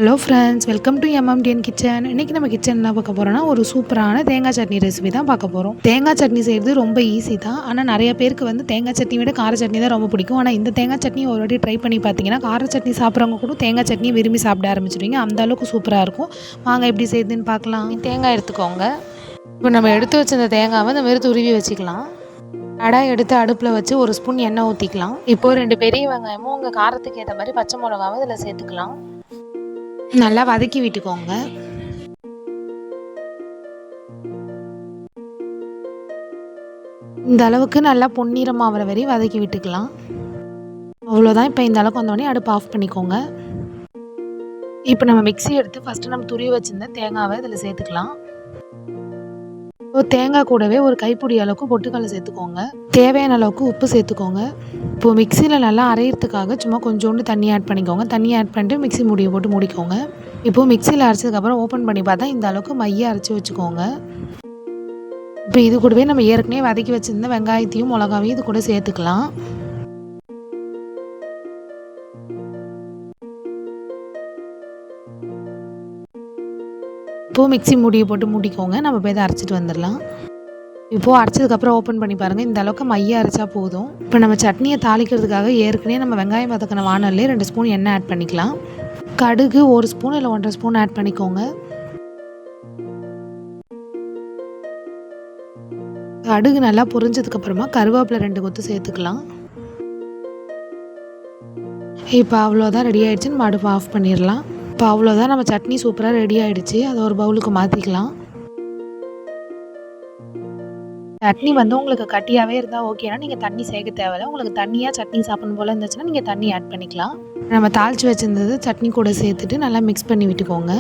Hello friends, welcome to MMTN kitchen. இன்றைக்கி நம்ம kitchen என்ன பார்க்க போகிறோன்னா, ஒரு சூப்பரான தேங்காய் சட்னி ரெசிபி தான் பார்க்க போகிறோம். தேங்காய் சட்னி செய்கிறது ரொம்ப ஈஸி தான். ஆனால் நிறைய பேருக்கு வந்து தேங்காய் சட்னி விட கார சட்னி தான் ரொம்ப பிடிக்கும். ஆனால் இந்த தேங்காய் சட்னி ஒரு வாட்டி ட்ரை பண்ணி பார்த்தீங்கன்னா, கார சட்னி சாப்பிட்றவங்க கூட தேங்காய் சட்னி விரும்பி சாப்பிட ஆரம்பிச்சிடுவீங்க. அந்த அளவுக்கு சூப்பராக இருக்கும். வாங்க எப்படி செய்யுதுன்னு பார்க்கலாம். தேங்காய் எடுத்துக்கோங்க. இப்போ நம்ம எடுத்து வச்சிருந்த தேங்காவை இந்த மாதிரி துருவி வச்சுக்கலாம். கடாய் எடுத்து அடுப்பில் வச்சு ஒரு ஸ்பூன் எண்ணெய் ஊற்றிக்கலாம். இப்போது 2 பெரிய வெங்காயமும் உங்கள் காரத்துக்கு ஏற்ற மாதிரி பச்சை மிளகாவும் இதில் சேர்த்துக்கலாம். நல்லா வதக்கி விட்டுக்கோங்க. இந்த அளவுக்கு நல்லா பொன்னிறம் ஆகிற வரையும் வதக்கி விட்டுக்கலாம். அவ்வளோதான். இப்போ இந்த அளவுக்கு வந்தோடனே அடுப்பு ஆஃப் பண்ணிக்கோங்க. இப்போ நம்ம மிக்ஸி எடுத்து ஃபஸ்ட்டு நம்ம துருவி வச்சுருந்த தேங்காவை இதில் சேர்த்துக்கலாம். தேங்காய் கூடவே ஒரு கைப்பிடி அளவுக்கு பொட்டுக்கடலை சேர்த்துக்கோங்க. தேவையான அளவுக்கு உப்பு சேர்த்துக்கோங்க. இப்போது மிக்சியில் நல்லா அரைகிறதுக்காக சும்மா கொஞ்சோண்டு தண்ணி ஆட் பண்ணிக்கோங்க. தண்ணி ஆட் பண்ணிட்டு மிக்ஸி மூடியை போட்டு மூடிக்கோங்க. இப்போது மிக்சியில் அரைச்சதுக்கப்புறம் ஓப்பன் பண்ணி பார்த்தா இந்த அளவுக்கு மைய அரைச்சி வச்சுக்கோங்க. இப்போ இது கூடவே நம்ம ஏற்கனவே வதக்கி வச்சுருந்த வெங்காயத்தையும் மிளகாவையும் இது கூட சேர்த்துக்கலாம். இப்போது மிக்ஸி மூடியை போட்டு மூடிக்கோங்க. நம்ம போய் இதை அரைச்சிட்டு வந்துடலாம். இப்போது அரைச்சதுக்கப்புறம் ஓப்பன் பண்ணி பாருங்கள். இந்த அளவுக்கு மைய அரைச்சா போதும். இப்போ நம்ம சட்னியை தாளிக்கிறதுக்காக ஏற்கனவே நம்ம வெங்காயம் வதக்கின வானல்லே 2 ஸ்பூன் எண்ணெய் ஆட் பண்ணிக்கலாம். கடுகு 1 ஸ்பூன் இல்லை 1.5 ஸ்பூன் ஆட் பண்ணிக்கோங்க. கடுகு நல்லா பொரிஞ்சதுக்கப்புறமா கருவேப்பிலை 2 கொத்து சேர்த்துக்கலாம். இப்போ அவ்வளோதான், ரெடி ஆகிடுச்சு. நம்ம அடுப்பு ஆஃப் பண்ணிடலாம். இப்போ அவ்வளோதான், நம்ம சட்னி சூப்பராக ரெடி ஆகிடுச்சு. அதை ஒரு பவுலுக்கு மாற்றிக்கலாம். சட்னி வந்து உங்களுக்கு கட்டியாகவே இருந்தால் ஓகேனா நீங்கள் தண்ணி சேர்க்க தேவையில்லை. உங்களுக்கு தண்ணியாக சட்னி சாப்பிடணும் போல் இருந்துச்சுன்னா நீங்கள் தண்ணி ஆட் பண்ணிக்கலாம். நம்ம தாளித்து வச்சுருந்தது சட்னி கூட சேர்த்துட்டு நல்லா மிக்ஸ் பண்ணி விட்டுக்கோங்க.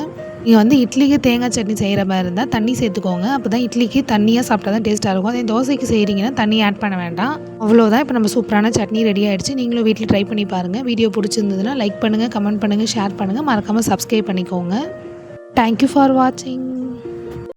நீங்கள் வந்து இட்லிக்கு தேங்காய் சட்னி செய்கிற மாதிரி இருந்தால் தண்ணி சேர்த்துக்கோங்க. அப்போ தான் இட்லிக்கு தண்ணியாக சாப்பிட்டா தான் டேஸ்ட்டாக இருக்கும். அதே தோசைக்கு செய்கிறீங்கன்னா தண்ணி ஆட் பண்ண வேண்டாம். அவ்வளோதான். இப்போ நம்ம சூப்பரான சட்னி ரெடி ஆகிடுச்சு. நீங்களும் வீட்டில் ட்ரை பண்ணி பாருங்கள். வீடியோ பிடிச்சிருந்ததுன்னா லைக் பண்ணுங்கள், கமெண்ட் பண்ணுங்கள், ஷேர் பண்ணுங்கள். மறக்காமல் சப்ஸ்கிரைப் பண்ணிக்கோங்க. தேங்க்யூ ஃபார் வாட்சிங்.